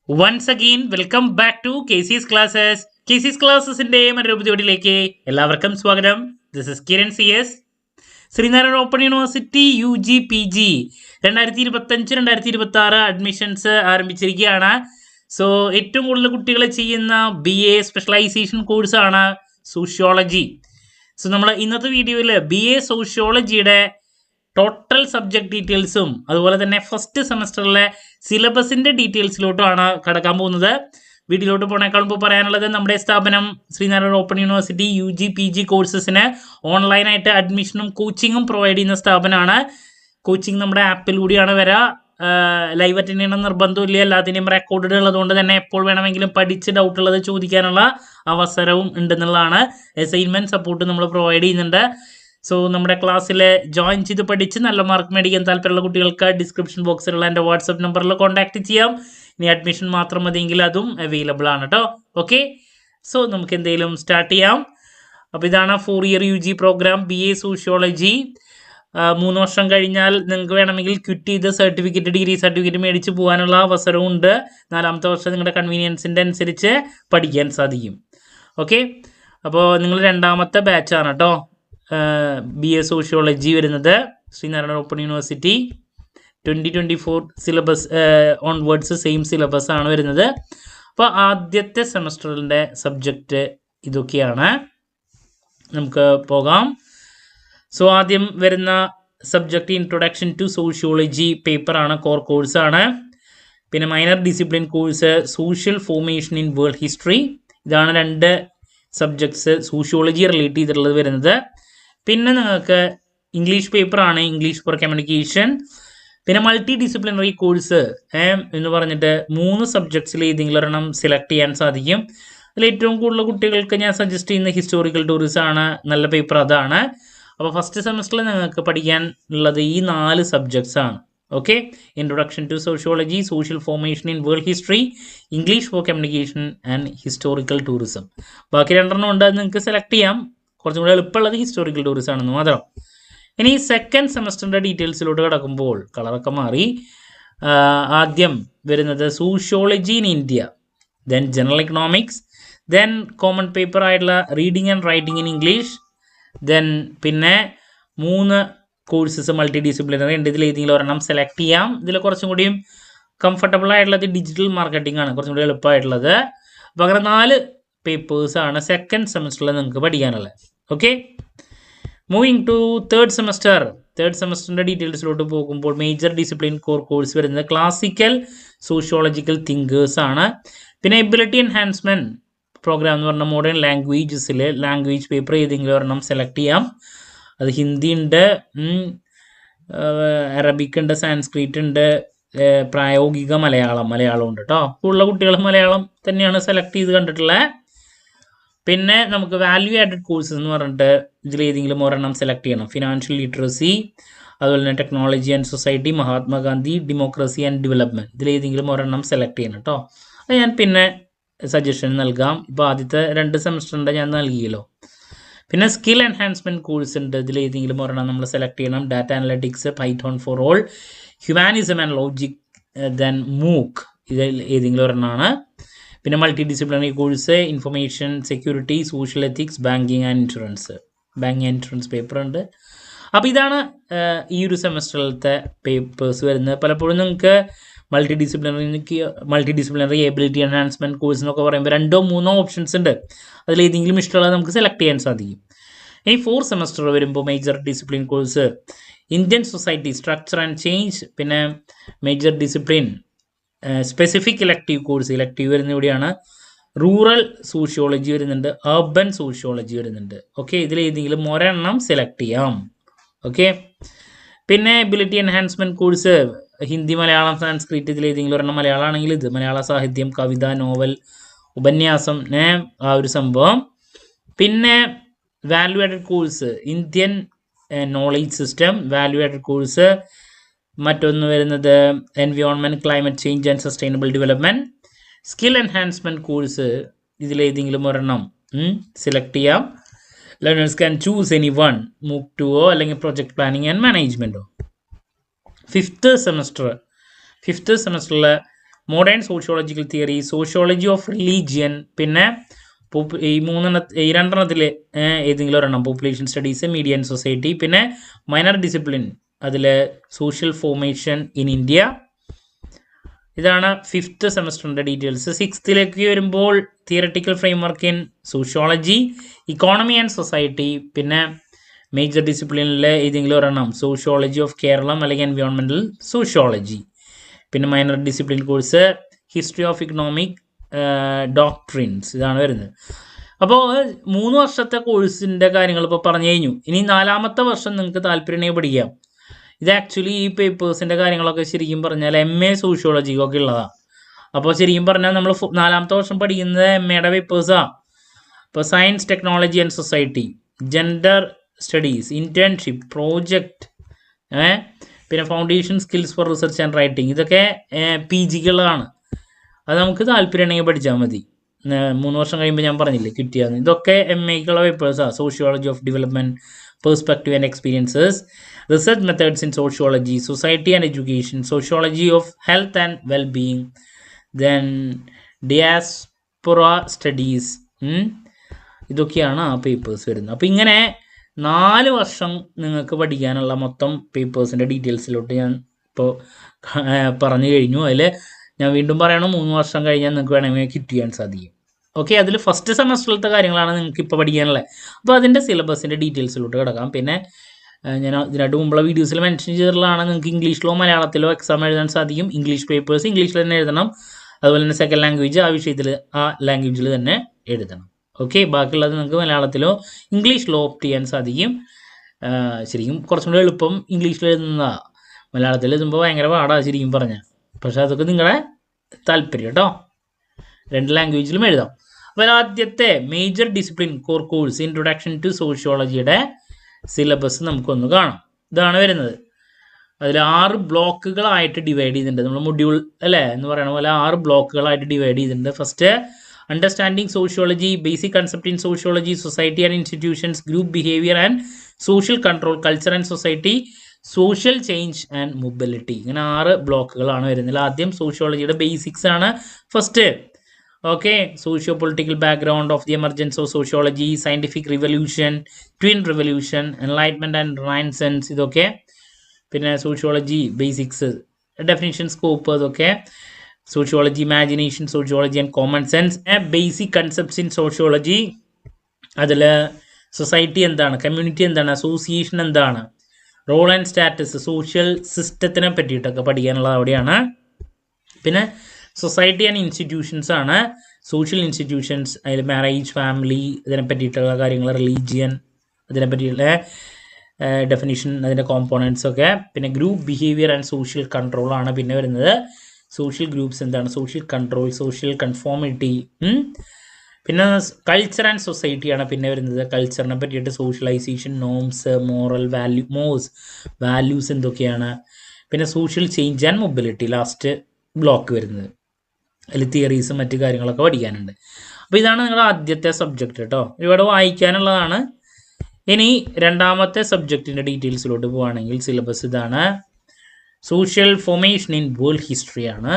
Once again, welcome back to KC's Classes. KC's Classesന്റെ മറ്റൊരു എപ്പിസോഡിലേക്ക് എല്ലാവർക്കും സ്വാഗതം. This is Kiran CS. Sree Narayana open university UG/PG 2025-2026 admissions ആരംഭിച്ചിരിക്കുകയാണ്. So ഏറ്റവും കൂടുതൽ കുട്ടികൾ ചെയ്യുന്ന BA സ്പെഷ്യലൈസേഷൻ കോഴ്സാണ് സോഷ്യോളജി. സോ നമ്മൾ ഇന്നത്തെ വീഡിയോയിൽ BA സോഷ്യോളജിയുടെ ടോട്ടൽ സബ്ജക്ട് ഡീറ്റെയിൽസും അതുപോലെ തന്നെ ഫസ്റ്റ് സെമസ്റ്ററിലെ സിലബസിൻ്റെ ഡീറ്റെയിൽസിലോട്ടുമാണ് കടക്കാൻ പോകുന്നത്. വീഡിയോയിലോട്ട് പോണേക്കാൾ മുമ്പ് പറയാനുള്ളത്, നമ്മുടെ സ്ഥാപനം ശ്രീനാരായണ ഓപ്പൺ യൂണിവേഴ്സിറ്റി UG/PG കോഴ്സസിന് ഓൺലൈനായിട്ട് അഡ്മിഷനും കോച്ചിങ്ങും പ്രൊവൈഡ് ചെയ്യുന്ന സ്ഥാപനമാണ്. കോച്ചിങ് നമ്മുടെ ആപ്പിലൂടെയാണ് വരിക. ലൈവ് അറ്റൻഡ് ചെയ്യണം നിർബന്ധമില്ല. എല്ലാത്തിൻ്റെയും റെക്കോർഡ് ഉള്ളതുകൊണ്ട് തന്നെ എപ്പോൾ വേണമെങ്കിലും പഠിച്ച് ഡൗട്ട് ഉള്ളത് ചോദിക്കാനുള്ള അവസരവും ഉണ്ടെന്നുള്ളതാണ്. അസൈൻമെൻറ്റ് സപ്പോർട്ട് നമ്മൾ പ്രൊവൈഡ് ചെയ്യുന്നുണ്ട്. സോ നമ്മുടെ ക്ലാസ്സിൽ ജോയിൻ ചെയ്ത് പഠിച്ച് നല്ല മാർക്ക് മേടിക്കാൻ താല്പര്യമുള്ള കുട്ടികൾക്ക് ഡിസ്ക്രിപ്ഷൻ ബോക്സിലുള്ള എൻ്റെ വാട്സപ്പ് നമ്പറിൽ കോൺടാക്ട് ചെയ്യാം. ഇനി അഡ്മിഷൻ മാത്രം മതിയെങ്കിൽ അതും അവൈലബിൾ ആണ് കേട്ടോ. ഓക്കെ, സോ നമുക്ക് എന്തെങ്കിലും സ്റ്റാർട്ട് ചെയ്യാം. അപ്പോൾ ഇതാണ് 4 year UG programme BA sociology. 3 വർഷം കഴിഞ്ഞാൽ നിങ്ങൾക്ക് വേണമെങ്കിൽ ക്വിറ്റ് ചെയ്ത് ഡിഗ്രി സർട്ടിഫിക്കറ്റ് മേടിച്ച് പോകാനുള്ള അവസരവും ഉണ്ട്. 4ാമത്തെ വർഷം നിങ്ങളുടെ കൺവീനിയൻസിൻ്റെ അനുസരിച്ച് പഠിക്കാൻ സാധിക്കും. ഓക്കെ, അപ്പോൾ നിങ്ങൾ 2ാമത്തെ ബാച്ചാണ് കേട്ടോ. BA സോഷ്യോളജി വരുന്നത് Sreenarayana open university 2024 syllabus onwards same syllabus ആണ് വരുന്നത്. അപ്പോൾ ആദ്യത്തെ സെമസ്റ്ററിൻ്റെ സബ്ജക്റ്റ് ഇതൊക്കെയാണ്. നമുക്ക് പോകാം. സോ ആദ്യം വരുന്ന സബ്ജക്റ്റ് ഇൻട്രൊഡക്ഷൻ ടു സോഷ്യോളജി പേപ്പറാണ്, കോർ കോഴ്സാണ്. പിന്നെ minor discipline course social formation in world history. ഇതാണ് 2 സബ്ജക്ട്സ് സോഷ്യോളജി റിലേറ്റ് ചെയ്തിട്ടുള്ളത് വരുന്നത്. പിന്നെ നിങ്ങൾക്ക് ഇംഗ്ലീഷ് പേപ്പറാണ്, ഇംഗ്ലീഷ് ഫോർ കമ്മ്യൂണിക്കേഷൻ. പിന്നെ മൾട്ടി ഡിസിപ്ലിനറി കോഴ്സ് എന്ന് പറഞ്ഞിട്ട് 3 സബ്ജക്ട്സിൽ ഏതെങ്കിലും ഒരെണ്ണം സെലക്ട് ചെയ്യാൻ സാധിക്കും. അതിൽ ഏറ്റവും കൂടുതൽ കുട്ടികൾക്ക് ഞാൻ സജസ്റ്റ് ചെയ്യുന്ന ഹിസ്റ്റോറിക്കൽ ടൂറിസം ആണ്, നല്ല പേപ്പർ അതാണ്. അപ്പോൾ ഫസ്റ്റ് സെമസ്റ്ററിൽ നിങ്ങൾക്ക് പഠിക്കാൻ ഉള്ളത് ഈ 4 സബ്ജക്ട്സ് ആണ്. Okay, introduction to sociology, social formation in world history, English for communication and historical tourism. ബാക്കി 2 ഉണ്ട്, അത് നിങ്ങൾക്ക് സെലക്ട് ചെയ്യാം. കുറച്ചും കൂടി എളുപ്പമുള്ളത് ഹിസ്റ്റോറിക്കൽ ടൂറിസം ആണെന്ന് മാത്രം. ഇനി സെക്കൻഡ് സെമസ്റ്ററിൻ്റെ ഡീറ്റെയിൽസിലോട്ട് കിടക്കുമ്പോൾ കളറൊക്കെ മാറി. ആദ്യം വരുന്നത് sociology in India, then general economics, then common paper ആയിട്ടുള്ള reading and writing in English, then പിന്നെ 3 കോഴ്സസ് മൾട്ടി ഡിസിപ്ലിനറി ഉണ്ട്. ഇതിൽ ഏതെങ്കിലും ഒരെണ്ണം സെലക്ട് ചെയ്യാം. ഇതിൽ കുറച്ചും കൂടിയും കംഫർട്ടബിൾ ആയിട്ടുള്ളത് ഡിജിറ്റൽ മാർക്കറ്റിംഗ് ആണ്, കുറച്ചും കൂടി എളുപ്പമായിട്ടുള്ളത്. അപ്പോൾ അങ്ങനെ 4 പേപ്പേഴ്സാണ് സെക്കൻഡ് സെമസ്റ്ററിൽ നിങ്ങൾക്ക് പഠിക്കാനുള്ളത്. ഓക്കെ, മൂവിങ് ടു തേർഡ് സെമസ്റ്ററിൻ്റെ ഡീറ്റെയിൽസിലോട്ട് പോകുമ്പോൾ മേജർ ഡിസിപ്ലിൻ കോർ കോഴ്സ് വരുന്നത് ക്ലാസിക്കൽ സോഷ്യോളജിക്കൽ തിങ്കേഴ്സ് ആണ്. പിന്നെ എബിലിറ്റി എൻഹാൻസ്മെൻറ്റ് പ്രോഗ്രാം എന്ന് പറഞ്ഞാൽ മോഡേൺ ലാംഗ്വേജസിൽ ലാംഗ്വേജ് പേപ്പർ ഏതെങ്കിലും ഒരെണ്ണം സെലക്ട് ചെയ്യാം. അത് ഹിന്ദി ഉണ്ട്, അറബിക് ഉണ്ട്, സാൻസ്ക്രിറ്റ് ഉണ്ട്, പ്രായോഗിക മലയാളം ഉണ്ട് കേട്ടോ. ഉള്ള കുട്ടികൾ മലയാളം തന്നെയാണ് സെലക്ട് ചെയ്ത് കണ്ടിട്ടുള്ളത്. പിന്നെ നമുക്ക് വാല്യൂ ആഡഡ് കോഴ്സസ് എന്ന് പറഞ്ഞിട്ട് ഇതിൽ ഏതെങ്കിലും ഒരെണ്ണം സെലക്ട് ചെയ്യണം. ഫിനാൻഷ്യൽ ലിറ്ററസി, അതുപോലെ തന്നെ technology and society, Mahatma Gandhi, democracy and development, ഇതിൽ ഏതെങ്കിലും ഒരെണ്ണം സെലക്ട് ചെയ്യണം കേട്ടോ. അത് ഞാൻ പിന്നെ സജഷൻ നൽകാം. ഇപ്പോൾ ആദ്യത്തെ 2 സെമസ്റ്ററിൻ്റെ ഞാൻ നൽകിയല്ലോ. പിന്നെ സ്കിൽ എൻഹാൻസ്മെൻറ്റ് കോഴ്സ് ഉണ്ട്. ഇതിൽ ഏതെങ്കിലും ഒരെണ്ണം നമ്മൾ സെലക്ട് ചെയ്യണം. Data analytics, Python for all, humanism and logic, then മൂക്ക്, ഇതിൽ ഏതെങ്കിലും ഒരെണ്ണമാണ്. പിന്നെ multi disciplinary course information security, social ethics, banking and insurance paper ഉണ്ട്. അപ്പോൾ ഇതാണ് ഈ ഒരു സെമസ്റ്ററിലത്തെ പേപ്പേഴ്സ് വരുന്നത്. പലപ്പോഴും നിങ്ങൾക്ക് multi disciplinary ability enhancement course എന്നൊക്കെ പറയുമ്പോൾ 2-3 ഓപ്ഷൻസ് ഉണ്ട്. അതിലേതെങ്കിലും ഇഷ്ടമുള്ളത് നമുക്ക് സെലക്ട് ചെയ്യാൻ സാധിക്കും. ഇനി 4th സെമസ്റ്റർ വരുമ്പോൾ major discipline course Indian society structure and change, പിന്നെ major discipline specific elective course, elective വരുന്ന ഇവിടെയാണ്. റൂറൽ സോഷ്യോളജി വരുന്നുണ്ട്, അർബൻ സോഷ്യോളജി വരുന്നുണ്ട്. ഓക്കെ, ഇതിൽ ഏതെങ്കിലും ഒരെണ്ണം സെലക്ട് ചെയ്യാം. ഓക്കെ, പിന്നെ ability enhancement course Hindi, Malayalam, Sanskrit, ഇതിൽ ഏതെങ്കിലും ഒരെണ്ണം. മലയാളം ആണെങ്കിൽ ഇത് മലയാള സാഹിത്യം, കവിത, നോവൽ, ഉപന്യാസം, ആ ഒരു സംഭവം. പിന്നെ value added course Indian knowledge system, value added course. മറ്റൊന്ന് വരുന്നത് environment, climate change and sustainable development. Skill enhancement course ഇതിലേതെങ്കിലും ഒരെണ്ണം സെലക്ട് ചെയ്യാം. Learners can choose any one, മൂക്ക് 2 അല്ലെങ്കിൽ പ്രൊജക്ട് പ്ലാനിങ് ആൻഡ് മാനേജ്മെൻറ്റോ. 5th സെമസ്റ്ററിൽ modern sociological theory, sociology of religion, പിന്നെ ഈ രണ്ടെണ്ണത്തിൽ ഏതെങ്കിലും ഒരെണ്ണം, population studies, media and society, പിന്നെ മൈനർ ഡിസിപ്ലിൻ അതിൽ സോഷ്യൽ ഫോർമേഷൻ ഇൻ ഇന്ത്യ. ഇതാണ് 5th സെമസ്റ്ററിൻ്റെ ഡീറ്റെയിൽസ്. 6th വരുമ്പോൾ theoretical framework in sociology, economy and society, പിന്നെ മേജർ ഡിസിപ്ലിനിൽ ഏതെങ്കിലും ഒരെണ്ണം, സോഷ്യോളജി ഓഫ് കേരളം അല്ലെങ്കിൽ എൻവയോൺമെൻറ്റൽ സോഷ്യോളജി. പിന്നെ minor discipline course history of economic doctrines, ഇതാണ് വരുന്നത്. അപ്പോൾ 3 വർഷത്തെ കോഴ്സിൻ്റെ കാര്യങ്ങൾ ഇപ്പോൾ പറഞ്ഞു കഴിഞ്ഞു. ഇനി 4ാമത്തെ വർഷം നിങ്ങൾക്ക് താല്പര്യമുണ്ടെങ്കിൽ പഠിക്കാം. ഇത് ആക്ച്വലി ഈ പേപ്പേഴ്സിൻ്റെ കാര്യങ്ങളൊക്കെ ശരിക്കും പറഞ്ഞാൽ MA സോഷ്യോളജിക്കൊക്കെ ഉള്ളതാണ്. അപ്പോൾ ശരിക്കും പറഞ്ഞാൽ നമ്മൾ 4ാമത്തെ വർഷം പഠിക്കുന്നത് MAയുടെ പേപ്പേഴ്സാണ്. ഇപ്പോൾ science, technology and society, gender studies, internship, project, പിന്നെ foundation skills for research and writing, ഇതൊക്കെ PGക്കുള്ളതാണ്. അത് നമുക്ക് താല്പര്യമുണ്ടെങ്കിൽ പഠിച്ചാൽ മതി. 3 വർഷം കഴിയുമ്പോൾ ഞാൻ പറഞ്ഞില്ലേ കിട്ടിയാന്ന്. ഇതൊക്കെ MAക്കുള്ള പേപ്പേഴ്സാണ്. Sociology of development, perspective and experiences, research methods in sociology, society and education, sociology of health and wellbeing, then diaspora studies, ഇതൊക്കെയാണ് ആ പേപ്പേഴ്സ് വരുന്നത്. അപ്പോൾ ഇങ്ങനെ 4 വർഷം നിങ്ങൾക്ക് പഠിക്കാനുള്ള മൊത്തം പേപ്പേഴ്സിൻ്റെ ഡീറ്റെയിൽസിലോട്ട് ഞാൻ ഇപ്പോൾ പറഞ്ഞു കഴിഞ്ഞു. അതിൽ ഞാൻ വീണ്ടും പറയണം, 3 വർഷം കഴിഞ്ഞാൽ നിങ്ങൾക്ക് വേണമെങ്കിൽ കിറ്റ് ചെയ്യാൻ സാധിക്കും. ഓക്കെ, അതിൽ ഫസ്റ്റ് സെമസ്റ്ററിലത്തെ കാര്യങ്ങളാണ് നിങ്ങൾക്ക് ഇപ്പോൾ പഠിക്കാനുള്ളത്. അപ്പോൾ അതിൻ്റെ സിലബസിൻ്റെ ഡീറ്റെയിൽസിലോട്ട് കിടക്കാം. പിന്നെ ഞാൻ ഇതിനായിട്ട് മുമ്പുള്ള വീഡിയോസിൽ മെൻഷൻ ചെയ്തിട്ടുള്ളതാണ്, നിങ്ങൾക്ക് ഇംഗ്ലീഷിലോ മലയാളത്തിലോ എക്സാം എഴുതാൻ സാധിക്കും. ഇംഗ്ലീഷ് പേപ്പേഴ്സ് ഇംഗ്ലീഷിൽ തന്നെ എഴുതണം. അതുപോലെ തന്നെ സെക്കൻഡ് ലാംഗ്വേജ് ആ വിഷയത്തിൽ ആ ലാംഗ്വേജിൽ തന്നെ എഴുതണം. ഓക്കെ, ബാക്കിയുള്ളത് നിങ്ങൾക്ക് മലയാളത്തിലോ ഇംഗ്ലീഷിലോ ഓപ്റ്റ് ചെയ്യാൻ സാധിക്കും. ശരിക്കും കുറച്ചും കൂടി എളുപ്പം ഇംഗ്ലീഷിൽ എഴുതുന്നതാണ്. മലയാളത്തിൽ എഴുതുമ്പോൾ ഭയങ്കര പാടാണ് ശരിക്കും പറഞ്ഞാൽ. പക്ഷേ അതൊക്കെ നിങ്ങളുടെ താല്പര്യം കേട്ടോ, 2 ലാംഗ്വേജിലും എഴുതാം. അപ്പോൾ ആദ്യത്തെ major discipline core course introduction to സോഷ്യോളജിയുടെ സിലബസ് നമുക്കൊന്ന് കാണാം. ഇതാണ് വരുന്നത്. അതിൽ 6 ബ്ലോക്കുകളായിട്ട് ഡിവൈഡ് ചെയ്തിട്ടുണ്ട്. നമ്മൾ മൊഡ്യൂൾ അല്ലേ എന്ന് പറയുന്ന പോലെ 6 ബ്ലോക്കുകളായിട്ട് ഡിവൈഡ് ചെയ്തിട്ടുണ്ട്. First understanding sociology, basic concept in sociology, society and institutions, group behaviour and social control, culture and society, social change and mobility. ഇങ്ങനെ 6 ബ്ലോക്കുകളാണ് വരുന്നത്. ആദ്യം സോഷ്യോളജിയുടെ ബേസിക്സ് ആണ് first. Okay, socio political background of the emergence of sociology, scientific revolution, twin revolution, enlightenment and renaissance, ഇതൊക്കെ. പിന്നെ sociology basics, definition, scope, അതൊക്കെ. Sociology imagination, sociology and common sense, basic concepts in sociology. അതിൽ society എന്താണ്, community എന്താണ്, association എന്താണ്, role and status, social സിസ്റ്റത്തിനെ പറ്റിയിട്ടൊക്കെ പഠിക്കാനുള്ളത് അവിടെയാണ്. പിന്നെ സൊസൈറ്റി ആൻഡ് ഇൻസ്റ്റിറ്റ്യൂഷൻസ് ആണ്. സോഷ്യൽ ഇൻസ്റ്റിറ്റ്യൂഷൻസ്, അതിൽ മാരേജ്, ഫാമിലി, ഇതിനെ പറ്റിയിട്ടുള്ള കാര്യങ്ങൾ, റിലീജിയൻ, അതിനെ പറ്റിയുള്ള ഡെഫിനിഷൻ, അതിൻ്റെ കോമ്പോണൻസ് ഒക്കെ. പിന്നെ group behaviour and social control ആണ് പിന്നെ വരുന്നത്. സോഷ്യൽ ഗ്രൂപ്പ്സ് എന്താണ്, സോഷ്യൽ കൺട്രോൾ, സോഷ്യൽ കൺഫോമിറ്റി. പിന്നെ കൾച്ചർ ആൻഡ് സൊസൈറ്റിയാണ് പിന്നെ വരുന്നത്. കൾച്ചറിനെ പറ്റിയിട്ട് സോഷ്യലൈസേഷൻ, നോംസ്, മോറൽ വാല്യൂസ് എന്തൊക്കെയാണ്. പിന്നെ social change and mobility last block വരുന്നത്. അതിൽ തിയറീസും മറ്റു കാര്യങ്ങളൊക്കെ പഠിക്കാനുണ്ട്. അപ്പോൾ ഇതാണ് നിങ്ങളുടെ ആദ്യത്തെ സബ്ജക്റ്റ് കേട്ടോ. ഇവിടെ വായിക്കാനുള്ളതാണ്. ഇനി 2ാമത്തെ സബ്ജക്റ്റിൻ്റെ ഡീറ്റെയിൽസിലോട്ട് പോവുകയാണെങ്കിൽ സിലബസ് ഇതാണ്. Social formation in world history ആണ്.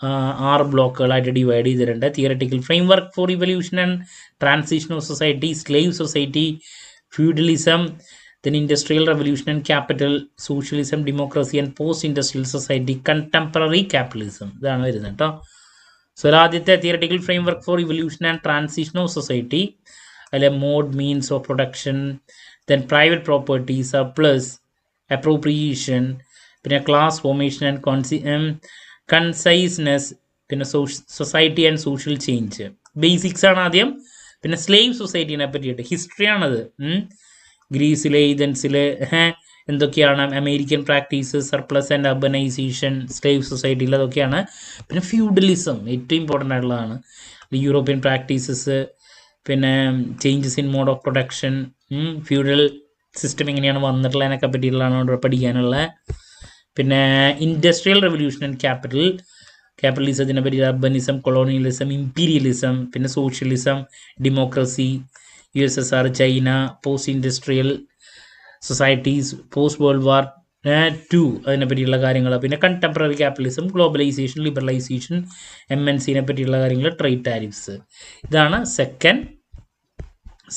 6 ബ്ലോക്കുകളായിട്ട് ഡിവൈഡ് ചെയ്തിട്ടുണ്ട്. Theoretical framework for evolution and transition of society, slave society, feudalism, then industrial revolution and capital, socialism, democracy and post-industrial society, contemporary capitalism. ഇതാണ് വരുന്നത് കേട്ടോ. സോ ആദ്യത്തെ theoretical framework for evolution and transition of society, അതിലെ mode, means of production, then private property, surplus, appropriation, പിന്നെ class formation and consciousness, പിന്നെ society and social change. Basics ആണ് ആദ്യം. പിന്നെ സ്ലേവ് സൊസൈറ്റീനെ പറ്റിയിട്ട് ഹിസ്റ്ററിയാണത്. ഗ്രീസിലെ, ഏതൻസിലെ എന്തൊക്കെയാണ് American practices, surplus and urbanisation, slave സൊസൈറ്റിയിൽ അതൊക്കെയാണ്. പിന്നെ ഫ്യൂഡലിസം ഏറ്റവും ഇമ്പോർട്ടൻ്റ് ആയിട്ടുള്ളതാണ്. യൂറോപ്യൻ പ്രാക്ടീസസ്, പിന്നെ changes in mode of production, feudal system എങ്ങനെയാണ് വന്നിട്ടുള്ളതിനൊക്കെ പറ്റിയിട്ടുള്ളതാണ് ഇവിടെ പഠിക്കാനുള്ളത്. പിന്നെ ഇൻഡസ്ട്രിയൽ റെവല്യൂഷൻ ആൻഡ് ക്യാപിറ്റലിസത്തിനെ പറ്റി, അർബനിസം, കൊളോണിയലിസം, ഇമ്പീരിയലിസം, പിന്നെ socialism, democracy, USSR, China, post industrial societies, post world war 2 അതിനെ പറ്റിയുള്ള കാര്യങ്ങൾ, പിന്നെ കണ്ടംപററി ക്യാപിറ്റലിസം, ഗ്ലോബലൈസേഷൻ, ലിബറലൈസേഷൻ, MNCനെ പറ്റിയുള്ള കാര്യങ്ങൾ, ട്രേഡ് ടാരിഫ്സ്. ഇതാണ് സെക്കൻഡ്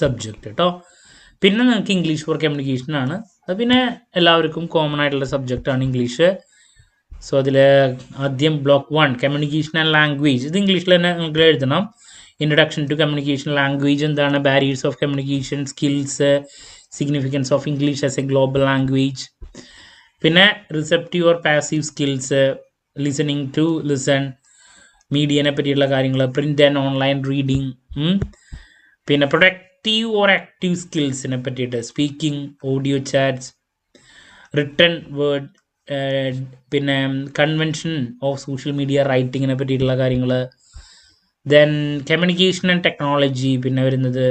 സബ്ജക്റ്റ് കേട്ടോ. പിന്നെ നിങ്ങൾക്ക് ഇംഗ്ലീഷ് ഫോർ കമ്മ്യൂണിക്കേഷൻ ആണ്. അത് പിന്നെ എല്ലാവർക്കും കോമൺ ആയിട്ടുള്ള സബ്ജക്റ്റാണ് ഇംഗ്ലീഷ്. സോ അതിൽ ആദ്യം ബ്ലോക്ക് 1 കമ്മ്യൂണിക്കേഷൻ ആൻഡ് ലാംഗ്വേജ്. ഇത് ഇംഗ്ലീഷിൽ തന്നെ നിങ്ങൾക്ക് എഴുതണം. ഇൻട്രൊഡക്ഷൻ ടു കമ്മ്യൂണിക്കേഷൻ ലാംഗ്വേജ് എന്താണ്, barriers of communication, skills, significance of English as a global language. പിന്നെ receptive or passive skills, listening to listen, മീഡിയനെ പറ്റിയുള്ള കാര്യങ്ങൾ, പ്രിൻ്റ് ആൻഡ് ഓൺലൈൻ റീഡിങ്. പിന്നെ പ്രൊഡക്റ്റീവ് ഓർ ആക്റ്റീവ് സ്കിൽസിനെ പറ്റിയിട്ട് speaking, audio chats, written word, പിന്നെ convention of social media റൈറ്റിങ്ങിനെ പറ്റിയിട്ടുള്ള കാര്യങ്ങൾ. ദെൻ കമ്മ്യൂണിക്കേഷൻ ആൻഡ് ടെക്നോളജി, പിന്നെ വരുന്നത്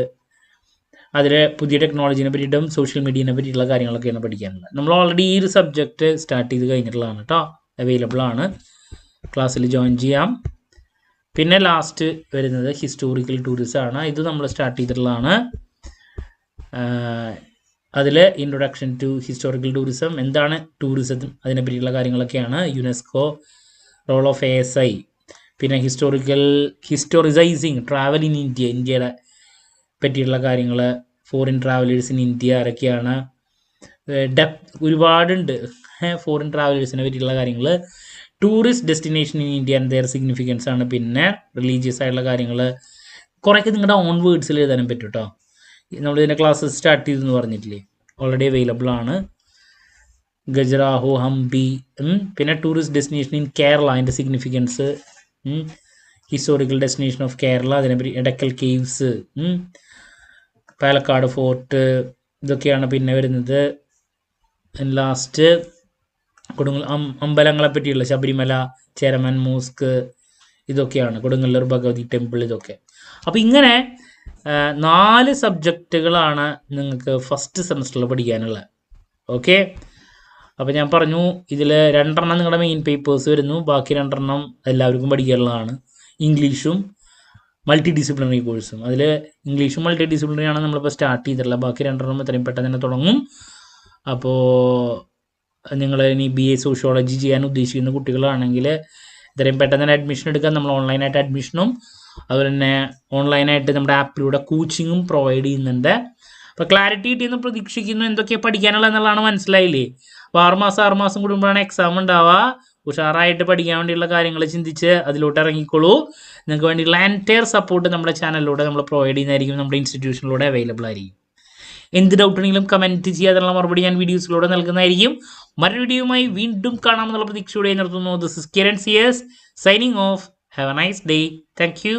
അതിൽ പുതിയ ടെക്നോളജീനെ പറ്റിയിട്ടും സോഷ്യൽ മീഡിയനെ പറ്റിയിട്ടുള്ള കാര്യങ്ങളൊക്കെയാണ് പഠിക്കാനുള്ളത്. നമ്മൾ ഓൾറെഡി ഈ ഒരു സബ്ജക്റ്റ് സ്റ്റാർട്ട് ചെയ്ത് കഴിഞ്ഞിട്ടുള്ളതാണ് കേട്ടോ, അവൈലബിൾ ആണ്, ക്ലാസ്സിൽ ജോയിൻ ചെയ്യാം. പിന്നെ ലാസ്റ്റ് വരുന്നത് ഹിസ്റ്റോറിക്കൽ ടൂറിസം ആണ്. ഇത് നമ്മൾ സ്റ്റാർട്ട് ചെയ്തിട്ടുള്ളതാണ്. അതിൽ ഇൻട്രൊഡക്ഷൻ ടു ഹിസ്റ്റോറിക്കൽ ടൂറിസം, എന്താണ് ടൂറിസം, അതിനെ പറ്റിയുള്ള കാര്യങ്ങളൊക്കെയാണ്. യുനെസ്കോ, റോൾ ഓഫ് ASI, പിന്നെ ഹിസ്റ്റോറിസൈസിങ് ട്രാവൽ ഇൻ ഇന്ത്യ, ഇന്ത്യയുടെ പറ്റിയുള്ള കാര്യങ്ങൾ, ഫോറിൻ ട്രാവലേഴ്സ് ഇൻ ഇന്ത്യ ആരൊക്കെയാണ്, ഒരുപാടുണ്ട് ഫോറിൻ ട്രാവലേഴ്സിനെ പറ്റിയുള്ള കാര്യങ്ങൾ. Tourist destination in India and their significance ആണ്. പിന്നെ റിലീജിയസ് ആയിട്ടുള്ള കാര്യങ്ങൾ കുറേയൊക്കെ നിങ്ങളുടെ ഓൺ വേർഡ്സിൽ എഴുതാനും പറ്റും കേട്ടോ. നമ്മളിതിൻ്റെ ക്ലാസ്സസ് സ്റ്റാർട്ട് ചെയ്തെന്ന് പറഞ്ഞിട്ടില്ലേ, ഓൾറെഡി അവൈലബിൾ ആണ്. ഗജറാഹോ, ഹംപി, പിന്നെ ടൂറിസ്റ്റ് ഡെസ്റ്റിനേഷൻ ഇൻ കേരള, അതിൻ്റെ significance, historical destination of Kerala, അതിനെപ്പറ്റി എടക്കൽ കേവ്സ്, പാലക്കാട് ഫോർട്ട്, ഇതൊക്കെയാണ് പിന്നെ വരുന്നത്. ലാസ്റ്റ് അമ്പലങ്ങളെ പറ്റിയുള്ള ശബരിമല, ചേരമൻ മോസ്ക്, ഇതൊക്കെയാണ് കൊടുങ്ങല്ലൂർ ഭഗവതി ടെമ്പിൾ, ഇതൊക്കെ. അപ്പോൾ ഇങ്ങനെ 4 സബ്ജക്റ്റുകളാണ് നിങ്ങൾക്ക് ഫസ്റ്റ് സെമസ്റ്ററിൽ പഠിക്കാനുള്ളത്. ഓക്കെ, അപ്പോൾ ഞാൻ പറഞ്ഞു ഇതിൽ 2 എണ്ണം നിങ്ങളുടെ മെയിൻ പേപ്പേഴ്സ് വരുന്നു, ബാക്കി 2 എണ്ണം എല്ലാവർക്കും പഠിക്കാനുള്ളതാണ്. ഇംഗ്ലീഷും മൾട്ടി ഡിസിപ്ലിനറി കോഴ്സും. അതിൽ ഇംഗ്ലീഷും മൾട്ടി ഡിസിപ്ലിനറി ആണ് നമ്മളിപ്പോൾ സ്റ്റാർട്ട് ചെയ്തിട്ടുള്ളത്. ബാക്കി 2 എണ്ണം എത്രയും പെട്ടെന്ന് തന്നെ തുടങ്ങും. അപ്പോൾ നിങ്ങൾ ഇനി BA സോഷ്യോളജി ചെയ്യാൻ ഉദ്ദേശിക്കുന്ന കുട്ടികളാണെങ്കിൽ ഇത്രയും പെട്ടെന്ന് തന്നെ അഡ്മിഷൻ എടുക്കാൻ. നമ്മൾ ഓൺലൈനായിട്ട് അഡ്മിഷനും അതുപോലെ തന്നെ ഓൺലൈനായിട്ട് നമ്മുടെ ആപ്പിലൂടെ കോച്ചിങ്ങും പ്രൊവൈഡ് ചെയ്യുന്നുണ്ട്. അപ്പോൾ ക്ലാരിറ്റി കിട്ടിയെന്ന് പ്രതീക്ഷിക്കുന്നു. എന്തൊക്കെയാണ് പഠിക്കാനുള്ള എന്നുള്ളതാണ്, മനസ്സിലായില്ലേ? അപ്പോൾ 6 മാസം കൂടുമ്പോഴാണ് എക്സാം ഉണ്ടാവുക. ഉഷാറായിട്ട് പഠിക്കാൻ വേണ്ടിയുള്ള കാര്യങ്ങൾ ചിന്തിച്ച് അതിലോട്ട് ഇറങ്ങിക്കോളൂ. നിങ്ങൾക്ക് വേണ്ടിയുള്ള എൻറ്റയർ സപ്പോർട്ട് നമ്മുടെ ചാനലിലൂടെ നമ്മൾ പ്രൊവൈഡ് ചെയ്യുന്നതായിരിക്കും, നമ്മുടെ ഇൻസ്റ്റിറ്റ്യൂഷനിലൂടെ അവൈലബിൾ ആയിരിക്കും. എന്ത് ഡൗട്ട് ഉണ്ടെങ്കിലും കമൻറ്റ് ചെയ്യാനുള്ള മറുപടി ഞാൻ വീഡിയോസിലൂടെ നൽകുന്നതായിരിക്കും. മറ്റൊരു വീഡിയോയുമായി വീണ്ടും കാണാമെന്നുള്ള പ്രതീക്ഷയോടെ നിർത്തുന്നു. This is Kiran CS signing off. Have a nice day. Thank U.